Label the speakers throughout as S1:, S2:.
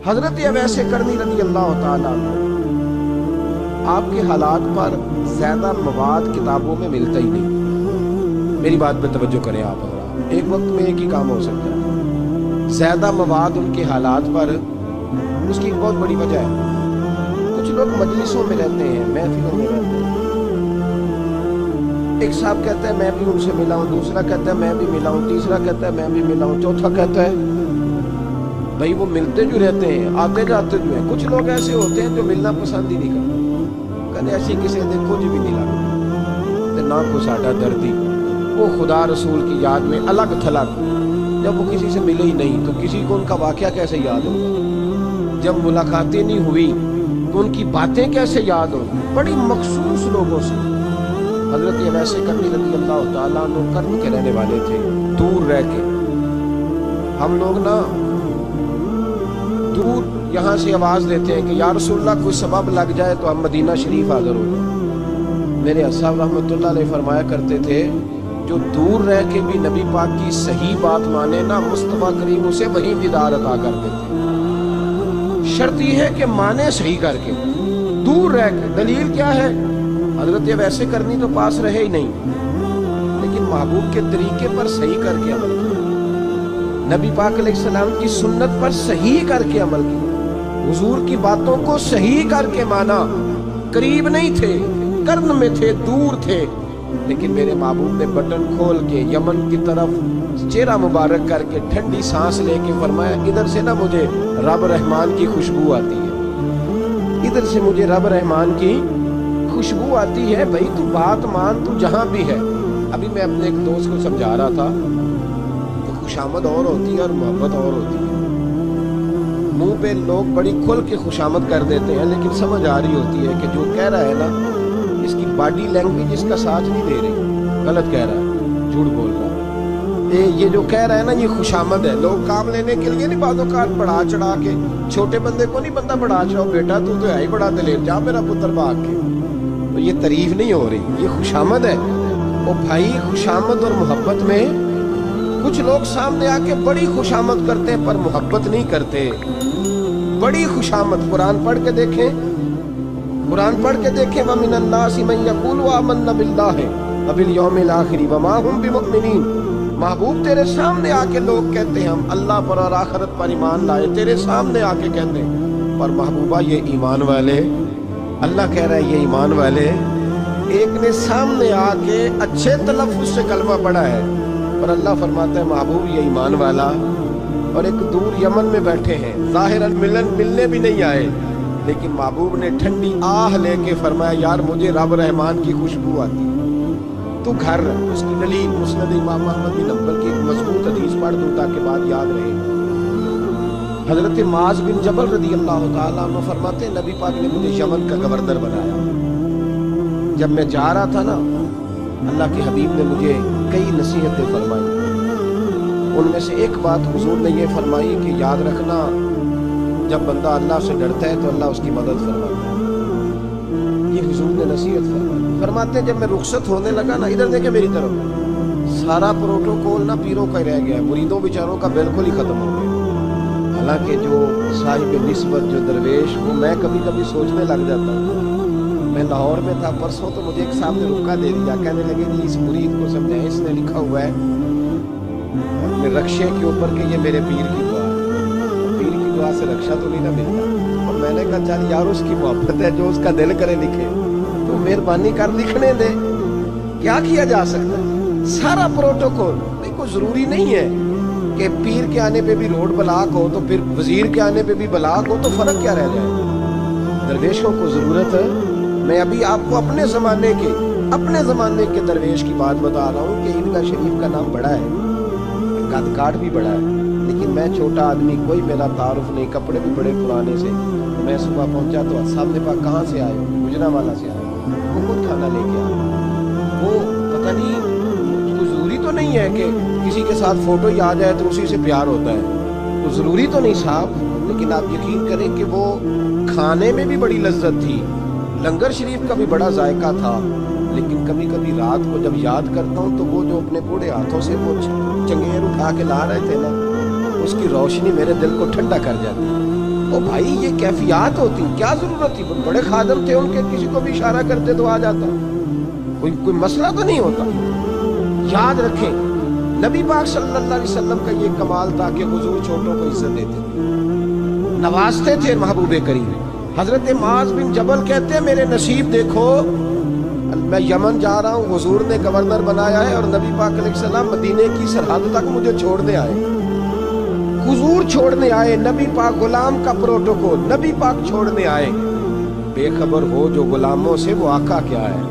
S1: حضرت اویس کرنی رضی اللہ تعالیٰ عنہ، آپ کے حالات پر زیادہ مواد کتابوں میں ملتا ہی نہیں. میری بات پہ توجہ کریں آپ حضرات، ایک وقت میں ایک ہی کام ہو سکتا ہے. زیادہ مواد ان کے حالات پر، اس کی ایک بہت بڑی وجہ ہے. کچھ لوگ مجلسوں میں رہتے ہیں، محفلوں میں رہتے ہیں. ایک صاحب کہتا ہے میں بھی ان سے ملا ہوں، دوسرا کہتا ہے میں بھی ملا ہوں، تیسرا کہتا ہے میں بھی ملا ہوں، چوتھا کہتا ہے بھائی وہ ملتے جو رہتے ہیں، آتے جاتے جو ہیں. کچھ لوگ ایسے ہوتے ہیں جو ملنا پسند ہی نہیں کرتے. کہتے ایسی کسی نے کچھ بھی نہیں لگا نہ کو ساڈا دردی. وہ خدا رسول کی یاد میں الگ تھلگ، جب وہ کسی سے ملے ہی نہیں تو کسی کو ان کا واقعہ کیسے یاد ہوگا؟ جب ملاقاتیں نہیں ہوئی تو ان کی باتیں کیسے یاد ہوگی؟ بڑی مخصوص لوگوں سے. حضرت اویس کرنی رضی اللہ تعالیٰ عنہ کرن کے رہنے والے تھے، دور رہ کے. ہم لوگ نا دور یہاں سے آواز دیتے ہیں کہ یا رسول اللہ کوئی سبب لگ جائے تو ہم مدینہ شریف حاضر ہو جائیں. میرے صاحب رحمۃ اللہ علیہ فرمایا کرتے تھے جو دور رہ کے بھی نبی پاک کی صحیح بات مانے نا، مصطفیٰ کریم اسے وہی دیدار عطا کر دیتے. شرط یہ ہے کہ مانے صحیح کر کے، دور رہ کے. دلیل کیا ہے؟ حضرت اویس کرنی تو پاس رہے ہی نہیں، لیکن محبوب کے طریقے پر صحیح کر کے عمل کیا، نبی پاک علیہ السلام کی سنت پر صحیح کر کے عمل کیا، حضور کی باتوں کو صحیح کر کے مانا. قریب نہیں تھے، قرن میں تھے، دور تھے، لیکن میرے محبوب نے بٹن کھول کے یمن کی طرف چہرہ مبارک کر کے ٹھنڈی سانس لے کے فرمایا ادھر سے نا مجھے رب رحمان کی خوشبو آتی ہے، ادھر سے مجھے رب رحمان کی خوشبو آتی ہے. بھائی تو بات مان، تو جہاں بھی ہے. ابھی میں اپنے ایک دوست کو سمجھا رہا تھا کہ خوشامد اور ہوتی ہے اور محبت اور ہوتی ہے. منہ پہ لوگ بڑی کھل کے خوشامد کر دیتے ہیں، لیکن سمجھ آ رہی ہوتی ہے کہ جو کہہ رہا ہے نا اس کی باڈی لینگویج اس کا ساتھ نہیں دے رہی، غلط کہہ رہا ہے، جھوٹ بول رہا ہے. یہ جو کہہ رہا ہے نا یہ خوشامد ہے. لوگ کام لینے کے لیے نہیں بعض اوقات بڑھا چڑھا کے، چھوٹے بندے کو نہیں بندہ بڑھا چڑھاؤ، بیٹا تو ہے ہی بڑا دلیر، جا میرا پتر بھاگ کے. تو یہ تعریف نہیں ہو رہی، یہ خوشامد ہے. اور بھائی خوشامد اور محبت میں کچھ لوگ سامنے آ کے بڑی خوشامد کرتے ہیں پر محبت نہیں کرتے. بڑی خوشامد قرآن پڑھ کے دیکھیں، قرآن پڑھ کے دیکھیں وَمِنَ النَّاسِ مَن يَقُولُ آمَنَّا بِاللَّهِ وَبِالْيَوْمِ الْآخِرِ وَمَا هُمْ بِمُؤْمِنِينَ. محبوب تیرے سامنے آ کے لوگ کہتے ہیں ہم اللہ پر اور آخرت پر ایمان لائے، تیرے سامنے آ کے کہتے ہیں، پر محبوبہ یہ ایمان والے، اللہ کہہ رہا ہے یہ ایمان والے. ایک نے سامنے آ کے اچھے تلفظ سے کلمہ پڑھا ہے، پر اللہ فرماتا ہے محبوب یہ ایمان والا. اور ایک دور یمن میں بیٹھے ہیں، ظاہراً ملنے بھی نہیں آئے، لیکن محبوب نے ٹھنڈی آہ لے کے فرمایا یار مجھے رب رحمان کی خوشبو آتی ہے، تو گھر. اس کی دلیل مسند امام احمد بن حنبل کی ایک مضبوط حدیث پڑھ دوں تاکہ بات یاد رہے. حضرت معاذ بن جبل رضی اللہ تعالیٰ عنہ فرماتے ہیں نبی پاک نے مجھے یمن کا گورنر بنایا. جب میں جا رہا تھا نا اللہ کے حبیب نے مجھے کئی نصیحتیں فرمائی. ان میں سے ایک بات حضور نے یہ فرمائی کہ یاد رکھنا جب بندہ اللہ سے ڈرتا ہے تو اللہ اس کی مدد فرماتا ہے. یہ حضور نے نصیحت فرمائی. فرماتے ہیں جب میں رخصت ہونے لگا نا، ادھر دیکھیں میری طرف، سارا پروٹوکول نا پیروں کا ہی رہ گیا، مریدوں بیچاروں کا بالکل ہی ختم ہو گیا. حالانکہ جو صاحب نسبت جو درویش، وہ میں کبھی کبھی سوچنے لگ جاتا ہوں. میں لاہور میں تھا پرسوں، تو مجھے ایک صاحب نے رکا دے دیا، کہنے لگے جی اس مرید کو سمجھائیں، اس نے لکھا ہوا ہے اپنے رکشے کے اوپر کہ یہ میرے پیر کی دعا ہے، پیر کی دعا سے رکشہ تو نہیں نہ ملتا. اور میں نے کہا چل یار اس کی محبت ہے، جو اس کا دل کرے لکھے، تو مہربانی کر لکھنے دے، کیا کیا جا سکتا ہے. سارا پروٹوکول. کوئی ضروری نہیں ہے کہ پیر کے آنے پہ بھی روڈ بلاک ہو تو پھر وزیر کے آنے پہ بھی بلاک ہو، تو فرق کیا رہ جائے. درویشوں کو ضرورت ہے. میں ابھی آپ کو اپنے زمانے کے درویش کی بات بتا رہا ہوں کہ عیدگاہ شریف کا نام بڑا ہے، قد کاٹ بھی بڑا ہے، لیکن میں چھوٹا آدمی، کوئی میرا تعارف نہیں، کپڑے بھی بڑے پرانے سے. میں صبح پہنچا تو صاحب نے کہا کہاں سے آئے ہو؟ گجرانوالہ سے آئے ہو. وہ خود کھانا لے کے آئے. وہ پتہ نہیں، کوئی ضروری تو نہیں ہے کہ کسی کے ساتھ فوٹو ہی آ جائے تو اسی سے پیار ہوتا ہے، تو ضروری تو نہیں صاحب. لیکن آپ یقین کریں کہ وہ کھانے میں بھی بڑی لذت تھی، لنگر شریف کا بھی بڑا ذائقہ تھا. لیکن کبھی کبھی رات کو جب یاد کرتا ہوں تو وہ جو اپنے بوڑھے ہاتھوں سے وہ چنگیر اٹھا کے لا رہے تھے نا، اس کی روشنی میرے دل کو ٹھنڈا کر جاتی ہے. او بھائی یہ کیفیات ہوتی، کیا ضرورت تھی؟ بڑے خادم تھے ان کے، کسی کو بھی اشارہ کرتے تو آ جاتا، کوئی مسئلہ تو نہیں ہوتا۔ یاد رکھیں نبی پاک صلی اللہ علیہ وسلم کا یہ کمال تھا کہ حضور چھوٹوں کو عزت دیتے تھے، نوازتے تھے محبوب کریم۔ حضرت معاذ بن جبل کہتے ہیں میرے نصیب دیکھو، میں یمن جا رہا ہوں، حضور نے گورنر بنایا ہے اور نبی پاک علیہ السلام مدینے کی سرحد تک مجھے چھوڑنے آئے، حضور چھوڑنے آئے، نبی پاک غلام کا پروٹوکول، نبی پاک چھوڑنے آئے۔ بے خبر ہو جو غلاموں سے وہ آقا کیا ہے،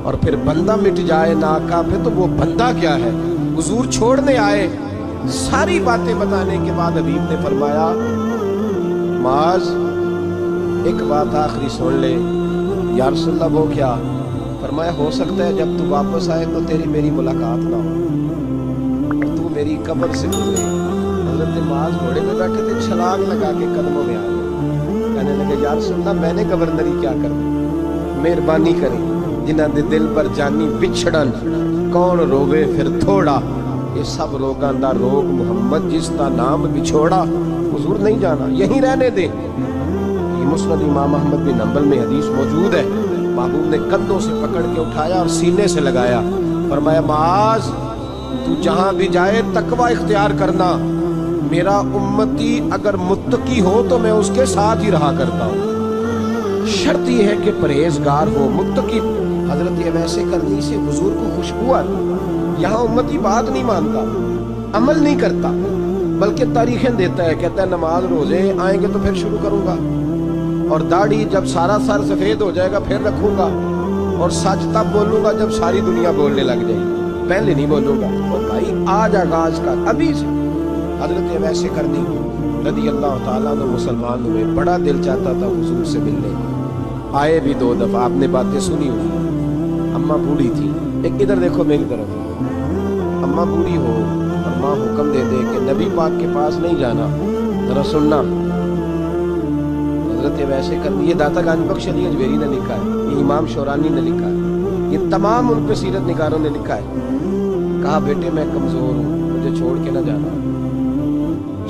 S1: اور پھر بندہ مٹ جائے نہ آقا پہ تو وہ بندہ کیا ہے۔ حضور چھوڑنے آئے، ساری باتیں بتانے کے بعد حبیب نے فرمایا معاذ ایک بات آخری سن لے۔ یا رسول اللہ وہ کیا؟ فرمایا ہو سکتا ہے جب تو واپس آئے تو تیری میری ملاقات نہ ہو، تو میری قبر سے گزرے۔ حضرت معاذ گھوڑے پہ بیٹھے تھے، چھلانگ لگا کے قدموں میں آ گئے، کہنے لگے یا رسول اللہ میں نے گورنری کیا کر دی، مہربانی کریں، جنہاں دے دل پر جانی بچھڑن کون روے پھر تھوڑا، یہ سب روگاں دا روگ محمد جس کا نام بچھوڑا۔ حضور نہیں جانا، یہیں رہنے دیں۔ یہ مسند امام احمد بن حنبل میں حدیث موجود ہے، محبوب نے کندھوں سے پکڑ کے اٹھایا اور سینے سے لگایا، فرمایا معاذ تو جہاں بھی جائے تقوی اختیار کرنا، میرا امتی اگر متقی ہو تو میں اس کے ساتھ ہی رہا کرتا ہوں، شرط یہ ہے کہ پرہیزگار ہو، متقی۔ حضرت ویسے کرنی سے حضور کو خوشبو آتی، یہاں امتی بات نہیں مانتا، عمل نہیں کرتا، بلکہ تاریخیں دیتا ہے، کہتا ہے نماز روزے آئیں گے تو پھر شروع کروں گا، اور داڑھی جب سارا سر سفید ہو جائے گا پھر رکھوں گا، اور سچ تب بولوں گا جب ساری دنیا بولنے لگ جائے گی، پہلے نہیں بولوں گا۔ اور بھائی آج آغاز کر ابھی سے۔ حضرت ویسے کرنی رضی اللہ تعالیٰ عنہ مسلمان ہوئے، بڑا دل چاہتا تھا حضور سے ملنے، آئے بھی 2 دفعہ، آپ نے باتیں سنی ہوئی۔ اماں بوڑھی تھی، ایک ادھر دیکھو میری طرف، اماں بوڑھی ہو اور ماں حکم دے دے کہ نبی پاک کے پاس نہیں جانا، ذرا سننا۔ حضرت ویسے کرنی، یہ داتا گنج بخش علی اجمیری نے لکھا ہے، یہ امام شورانی نے لکھا ہے، یہ تمام ان پہ سیرت نگاروں نے لکھا ہے۔ کہا بیٹے میں کمزور ہوں، مجھے چھوڑ کے نہ جانا،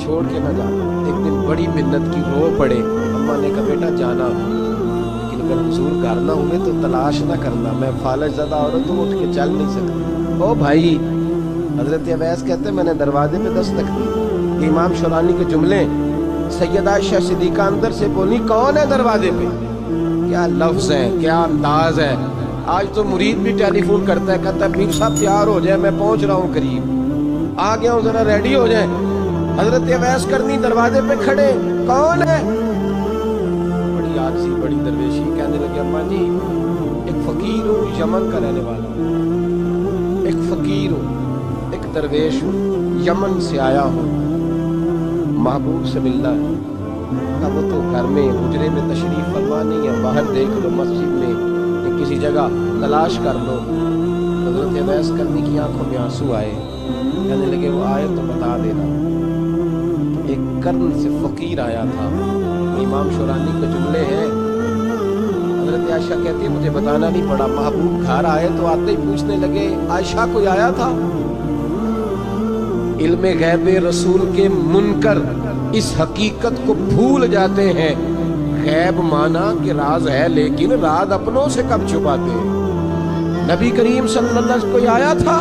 S1: چھوڑ کے نہ جانا۔ ایک دن بڑی منت کی، رو پڑے، اماں نے کہا بیٹا جانا، لیکن اگر حضور گھر نہ ہوئے تو تلاش نہ کرنا، میں فالج زدہ عورت ہوں، اٹھ کے چل نہیں سکتی۔ او بھائی، حضرت اویس کہتے ہیں میں نے دروازے پہ دستک دی، یہ امام شورانی کے جملے، سیدہ عائشہ صدیقہ اندر سے بولی کون ہے دروازے پہ؟ کیا لفظ ہے، کیا انداز ہے۔ آج تو مرید بھی ٹیلی فون کرتا ہے، کہتا ہے پیر صاحب تیار ہو جائے، میں پہنچ رہا ہوں قریب، آ گیا ہوں، ذرا ریڈی ہو جائیں۔ حضرت اویس کرنی دروازے پہ کھڑے، کون ہے؟ بڑی عاجزی، بڑی درویشی، کہنے لگے اماں جی ایک فقیر ہوں، یمن کا رہنے والا ہوں، ایک فقیر ہوں، ایک درویش ہوں، یمن سے آیا ہوں، محبوب سے ملنا ہے۔ کہا وہ تو گھر میں حجرے میں تشریف فرما نہیں ہے، باہر دیکھ لو، مسجد میں یا کسی جگہ تلاش کر لو۔ حضرت اویس کرنی کی آنکھوں میں آنسو آئے، کہنے لگے وہ آئے تو بتا دینا۔ ایک کرن سے فقیر آیا تھا، امام شورانی کے جملے ہیں۔ حضرت عائشہ کہتی ہے مجھے بتانا نہیں پڑا، محبوب گھر آئے تو آتے ہی پوچھنے لگے عائشہ کوئی آیا تھا؟ علم غیب رسول کے منکر اس حقیقت کو بھول جاتے ہیں، غیب مانا کہ راز ہے لیکن راز اپنوں سے کب چھپاتے ہیں۔ نبی کریم صلی اللہ علیہ وسلم کوئی آیا تھا؟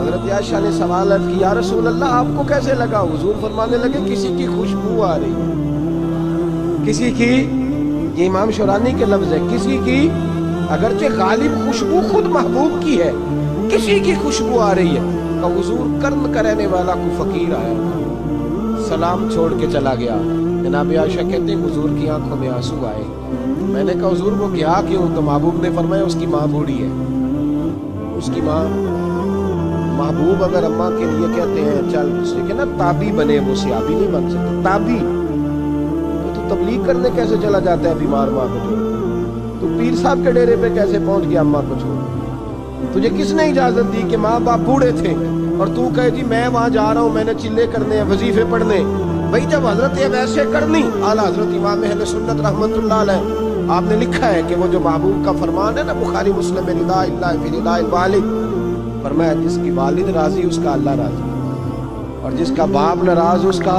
S1: حضرت عائشہ نے سوال کیا یا رسول اللہ آپ کو کیسے لگا؟ حضور فرمانے لگے کسی کی خوشبو آ رہی ہے، کسی کی، یہ امام شورانی کے لفظ ہے، کسی کی، اگرچہ غالب خوشبو خود محبوب کی ہے، کسی کی خوشبو آ رہی ہے۔ کہ حضور کرن کا رہنے والا کوئی فقیر آیا تھا، سلام چھوڑ کے چلا گیا۔ جناب عائشہ کہتے ہیں حضور کی آنکھوں میں آنسو آئے، میں نے کہا حضور وہ گیا کیوں؟ تو محبوب نے فرمایا اس کی ماں بوڑھی ہے، اس کی ماں۔ محبوب اگر اماں کے لیے کہتے ہیں چل کہ نا تابی بنے، وہ صحابی نہیں بن سکتے، تابی تو تبلیغ کرنے کیسے چلا جاتا ہے بیمار ماں کو چھوڑ؟ تو پیر صاحب کے ڈیرے پہ کیسے پہنچ گیا اماں کو چھوڑ؟ تجھے کس نے اجازت دی کہ ماں باپ بوڑھے تھے اور تو کہے جی میں وہاں جا رہا ہوں، میں نے چلے کرنے ہیں، وظیفے پڑھنے؟ بھائی جب حضرت ویسے کرنی، اعلیٰ حضرت امام اہل سنت رحمت اللہ علیہ، آپ نے لکھا ہے کہ وہ جو محبوب کا فرمان ہے نا بخاری مسلم میں، رضا اللہ فی رضا الوالد، فرمایا جس کی والد راضی اس کا اللہ راضی، اور جس کا باپ ناراض اس کا